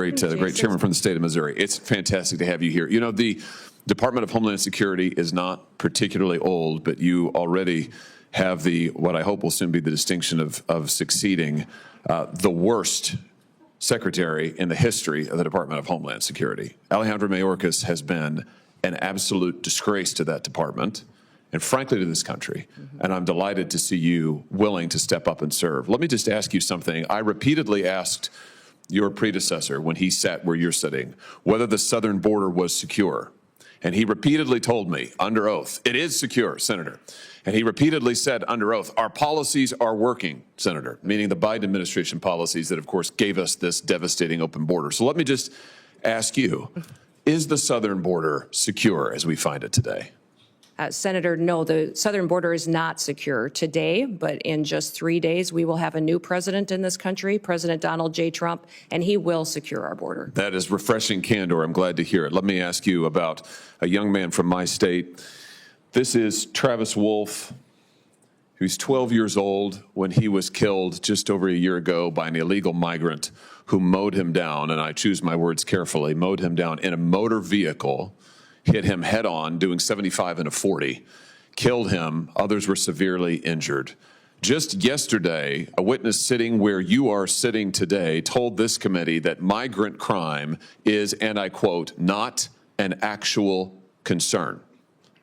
Great chairman from the state of Missouri. It's fantastic to have you here. You know, the Department of Homeland Security is not particularly old, but you already have what I hope will soon be the distinction of succeeding the worst secretary in the history of the Department of Homeland Security. Alejandro Mayorkas has been an absolute disgrace to that department and frankly to this country. And I'm delighted to see you willing to step up and serve. Let me just ask you something. I repeatedly asked your predecessor when he sat where you're sitting whether the southern border was secure. And he repeatedly told me under oath, it is secure, Senator. And he repeatedly said under oath, our policies are working, Senator, meaning the Biden administration policies that, of course, gave us this devastating open border. So let me just ask you, is the southern border secure as we find it today? Senator, no, the southern border is not secure today, but in just 3 days, we will have a new president in this country, President Donald J. Trump, and he will secure our border. That is refreshing candor. I'm glad to hear it. Let me ask you about a young man from my state. This is Travis Wolf, who's 12 years old when he was killed just over a year ago by an illegal migrant who mowed him down, and I choose my words carefully, mowed him down in a motor vehicle, hit him head on, doing 75 and a 40, killed him. Others were severely injured. Just yesterday, a witness sitting where you are sitting today told this committee that migrant crime is, and I quote, not an actual concern.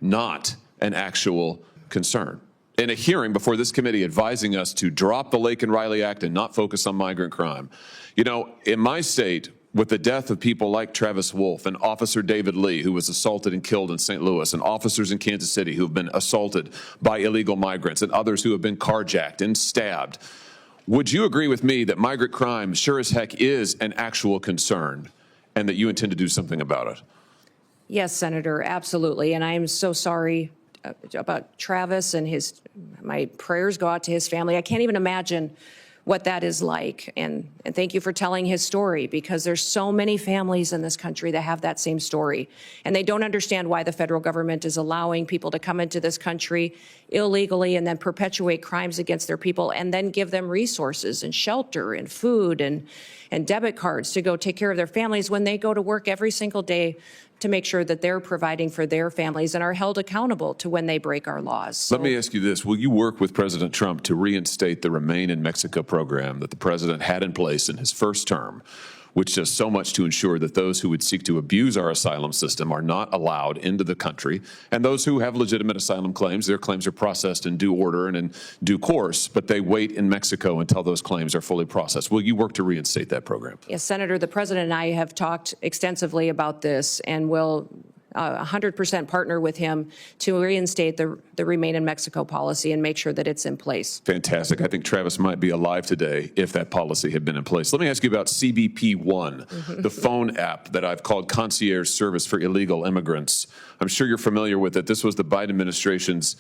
Not an actual concern. In a hearing before this committee advising us to drop the Lake and Riley Act and not focus on migrant crime. You know, in my state, with the death of people like Travis Wolf and Officer David Lee, who was assaulted and killed in St. Louis, and officers in Kansas City who have been assaulted by illegal migrants, and others who have been carjacked and stabbed, would you agree with me that migrant crime sure as heck is an actual concern and that you intend to do something about it? Yes, Senator, absolutely. And I am so sorry about Travis and my prayers go out to his family. I can't even imagine what that is like. And thank you for telling his story, because there's so many families in this country that have that same story. And they don't understand why the federal government is allowing people to come into this country illegally and then perpetuate crimes against their people and then give them resources and shelter and food and debit cards to go take care of their families when they go to work every single day to make sure that they're providing for their families and are held accountable to when they break our laws. So, let me ask you this. Will you work with President Trump to reinstate the Remain in Mexico program that the president had in place in his first term, which does so much to ensure that those who would seek to abuse our asylum system are not allowed into the country, and those who have legitimate asylum claims, their claims are processed in due order and in due course, but they wait in Mexico until those claims are fully processed. Will you work to reinstate that program? Yes, Senator, the president and I have talked extensively about this and will 100% partner with him to reinstate the Remain in Mexico policy and make sure that it's in place. Fantastic. I think Travis might be alive today if that policy had been in place. Let me ask you about CBP One, the phone app that I've called Concierge Service for Illegal Immigrants. I'm sure you're familiar with it. This was the Biden administration's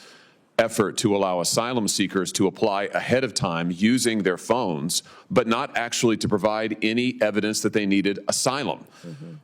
effort to allow asylum seekers to apply ahead of time using their phones, but not actually to provide any evidence that they needed asylum.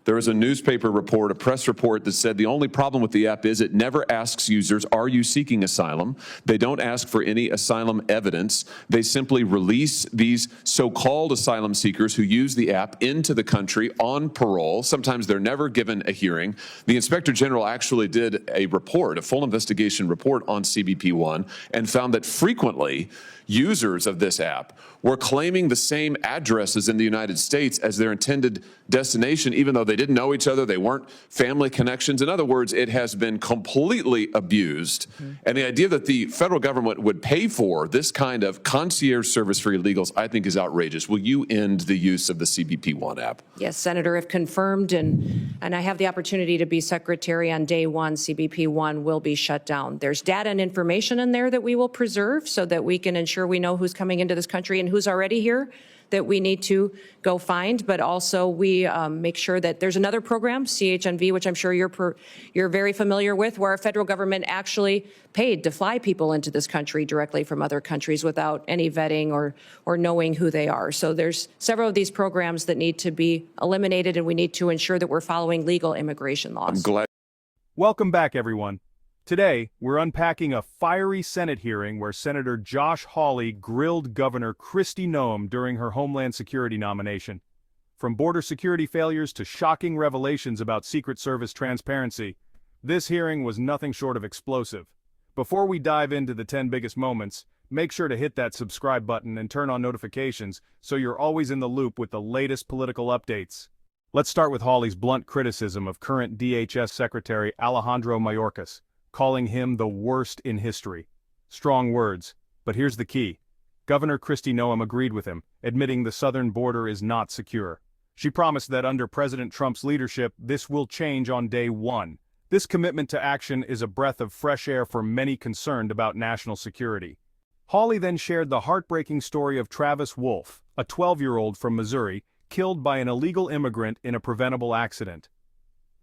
There was a newspaper report, a press report that said the only problem with the app is it never asks users, are you seeking asylum? They don't ask for any asylum evidence. They simply release these so-called asylum seekers who use the app into the country on parole. Sometimes they're never given a hearing. The Inspector General actually did a report, a full investigation report on CBP One, and found that frequently users of this app were claiming the same addresses in the United States as their intended destination, even though they didn't know each other, they weren't family connections. In other words, it has been completely abused. And the idea that the federal government would pay for this kind of concierge service for illegals, I think, is outrageous. Will you end the use of the CBP One app? Yes, Senator, if confirmed, and I have the opportunity to be secretary on day one, CBP One will be shut down. There's data and information in there that we will preserve so that we can ensure we know who's coming into this country and who's already here that we need to go find, but also we make sure that there's another program, CHNV, which I'm sure you're very familiar with, where our federal government actually paid to fly people into this country directly from other countries without any vetting or knowing who they are. So there's several of these programs that need to be eliminated, and we need to ensure that we're following legal immigration laws. I'm glad. Welcome back, everyone. Today, we're unpacking a fiery Senate hearing where Senator Josh Hawley grilled Governor Kristi Noem during her Homeland Security nomination. From border security failures to shocking revelations about Secret Service transparency, this hearing was nothing short of explosive. Before we dive into the 10 biggest moments, make sure to hit that subscribe button and turn on notifications so you're always in the loop with the latest political updates. Let's start with Hawley's blunt criticism of current DHS Secretary Alejandro Mayorkas, calling him the worst in history. Strong words, but here's the key. Governor Kristi Noem agreed with him, admitting the southern border is not secure. She promised that under President Trump's leadership, this will change on day one. This commitment to action is a breath of fresh air for many concerned about national security. Hawley then shared the heartbreaking story of Travis Wolf, a 12-year-old from Missouri, killed by an illegal immigrant in a preventable accident.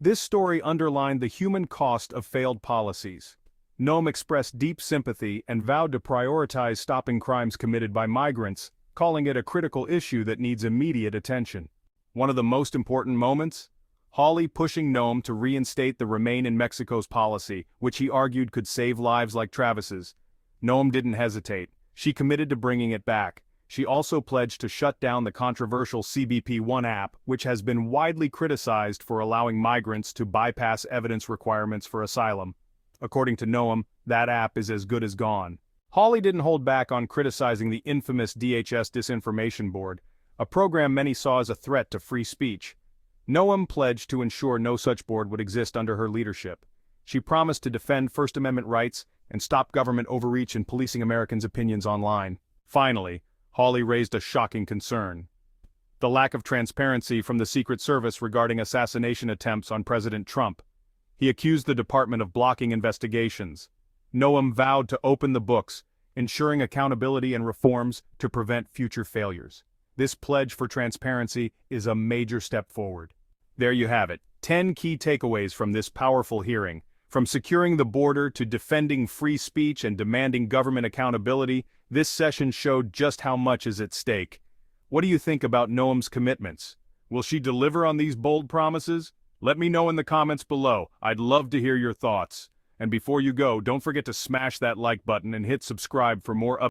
This story underlined the human cost of failed policies. Noem expressed deep sympathy and vowed to prioritize stopping crimes committed by migrants, calling it a critical issue that needs immediate attention. One of the most important moments? Hawley pushing Noem to reinstate the Remain in Mexico's policy, which he argued could save lives like Travis's. Noem didn't hesitate. She committed to bringing it back. She also pledged to shut down the controversial CBP-1 app, which has been widely criticized for allowing migrants to bypass evidence requirements for asylum. According to Noem, that app is as good as gone. Hawley didn't hold back on criticizing the infamous DHS Disinformation Board, a program many saw as a threat to free speech. Noem pledged to ensure no such board would exist under her leadership. She promised to defend First Amendment rights and stop government overreach in policing Americans' opinions online. Finally, Hawley raised a shocking concern: the lack of transparency from the Secret Service regarding assassination attempts on President Trump. He accused the department of blocking investigations. Noem vowed to open the books, ensuring accountability and reforms to prevent future failures. This pledge for transparency is a major step forward. There you have it, 10 key takeaways from this powerful hearing. From securing the border to defending free speech and demanding government accountability, this session showed just how much is at stake. What do you think about Noem's commitments? Will she deliver on these bold promises? Let me know in the comments below. I'd love to hear your thoughts. And before you go, don't forget to smash that like button and hit subscribe for more updates.